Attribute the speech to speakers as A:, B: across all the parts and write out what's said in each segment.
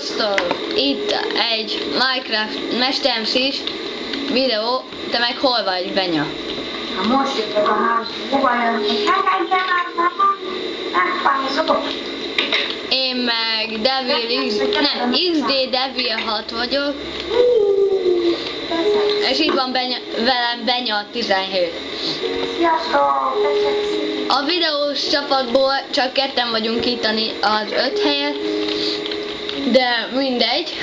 A: Sziasztok! Itt egy Minecraft mesteremszés videó. Te meg hol vagy, Benya?
B: Most jöttek a házba. Hova jöttek?
A: Én meg XD Devil 6 vagyok. És itt van velem Benya 17.
B: Sziasztok!
A: A videós csapatból csak ketten vagyunk itt az 5 helyet. De mindegy.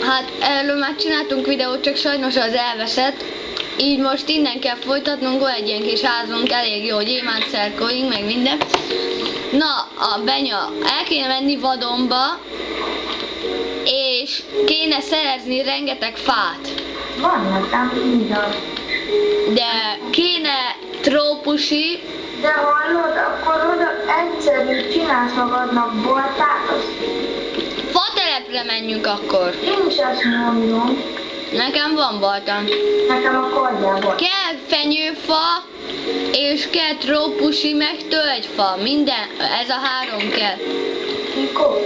A: Hát erről már csináltunk videót, csak sajnos az elveszett. Így most innen kell folytatnunk, van egy ilyen kis házunk, elég jó gyémánt szerkoink, meg minden. Na, a Benya, el kéne menni vadonba, és kéne szerezni rengeteg fát.
B: Van nekem minden.
A: De kéne trópusi.
B: De hallod, akkor oda egyszerű csinálsz magadnak boltát, azt...
A: Fatelepre menjünk akkor.
B: Én is ezt mondom.
A: Nekem van boltam.
B: Nekem a kordjában.
A: Kell fenyőfa, és kell trópusi, meg tölgyfa. Minden, ez a 3 kell.
B: Mikor?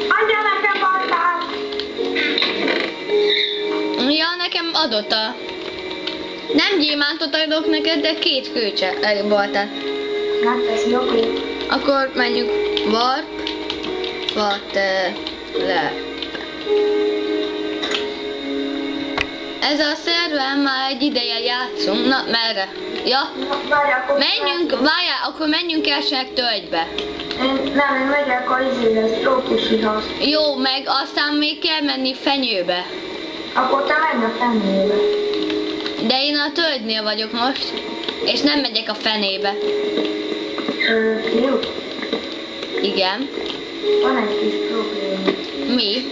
B: Adja nekem boltát!
A: Ja, nekem adott a... Nem gyémántot adok neked, de 2 kőcse boltát.
B: Megteszi, oké.
A: Akkor menjünk warp, le. Ez a szerven már egy ideje játszunk. Na, merre? Ja. Várjál, akkor menjünk elsőnek tölgybe.
B: Én megyek a izéhez, trópusihoz.
A: Jó, meg aztán még kell menni fenyőbe.
B: Akkor te menj a fenébe.
A: De én a tölgynél vagyok most, és nem megyek a fenébe.
B: Jó.
A: Igen.
B: Van egy kis probléma.
A: Mi?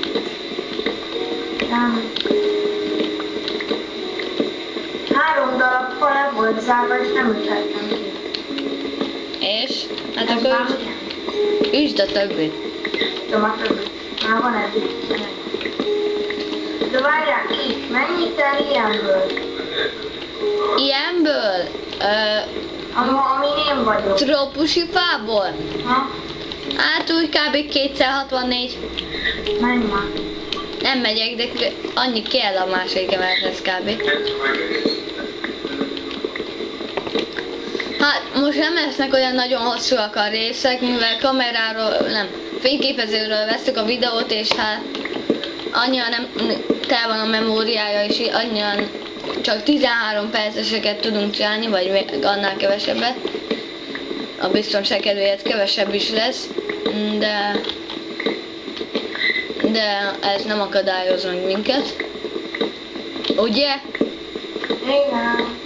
B: Nem. 3 darab fa le volt zárva, és nem üthettem ki.
A: És? Hát
B: Ez
A: akkor
B: már
A: üsd a többit.
B: de már többet. Már van egy itt. De várják itt, mennyit el ilyenből?
A: Ilyenből?
B: Amin én vagyok.
A: Trópusi fából?
B: Ha?
A: Hát úgy kb. 264.
B: Menj már.
A: Nem megyek, de annyi kell a második emelethez kb. Hát most nem lesznek olyan nagyon hosszúak a részek, mivel kameráról, nem, fényképezőről veszük a videót, és hát annyian nem tel van a memóriája, és annyian csak 13 perceseket tudunk csinálni, vagy még annál kevesebbet. A biztonság kedvéért kevesebb is lesz, de ez nem akadályoz meg minket. Ugye?
B: Igen.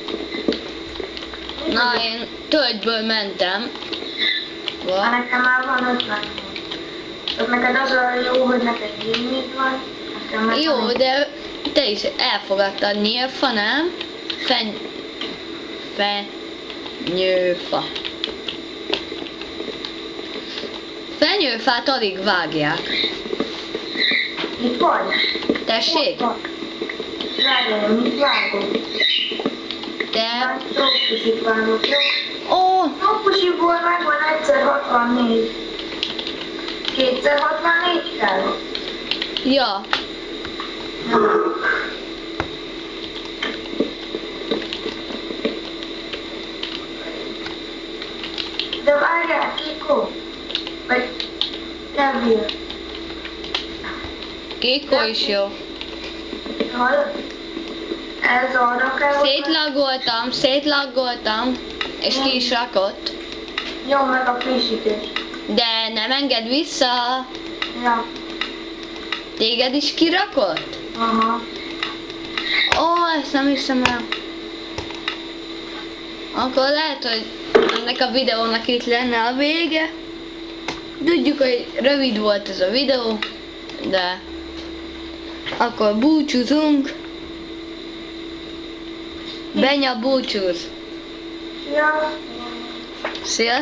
A: Na, én tölgyből mentem.
B: Hát nekem már van 50. Tehát neked az a jó, hogy neked gémid van.
A: Jó, de te is elfogadtad nyilfa, nem? Fenyőfa. Fenyőfát alig vágják.
B: Itt vagy?
A: Tessék?
B: Várjál, mit vágom?
A: Te...
B: Trópusit vágok, jó?
A: Ó!
B: Trópusiból megvan egyszer 64. Kétszer 64 kell?
A: Ja.
B: De várjál, Kiko. Vagy Devil.
A: Kiko is jó.
B: Hallod? Ez arra kell, hogy...
A: Szétlaggoltam, és ki is rakott.
B: Jó, meg a frissítés.
A: De nem enged vissza.
B: Ja.
A: Téged is kirakott?
B: Aha.
A: Ó, ezt nem hiszem el. Akkor lehet, hogy ennek a videónak itt lenne a vége. Tudjuk, hogy rövid volt ez a videó, de akkor búcsúzunk. Benya búcsúz.
B: Ja.
A: Szia!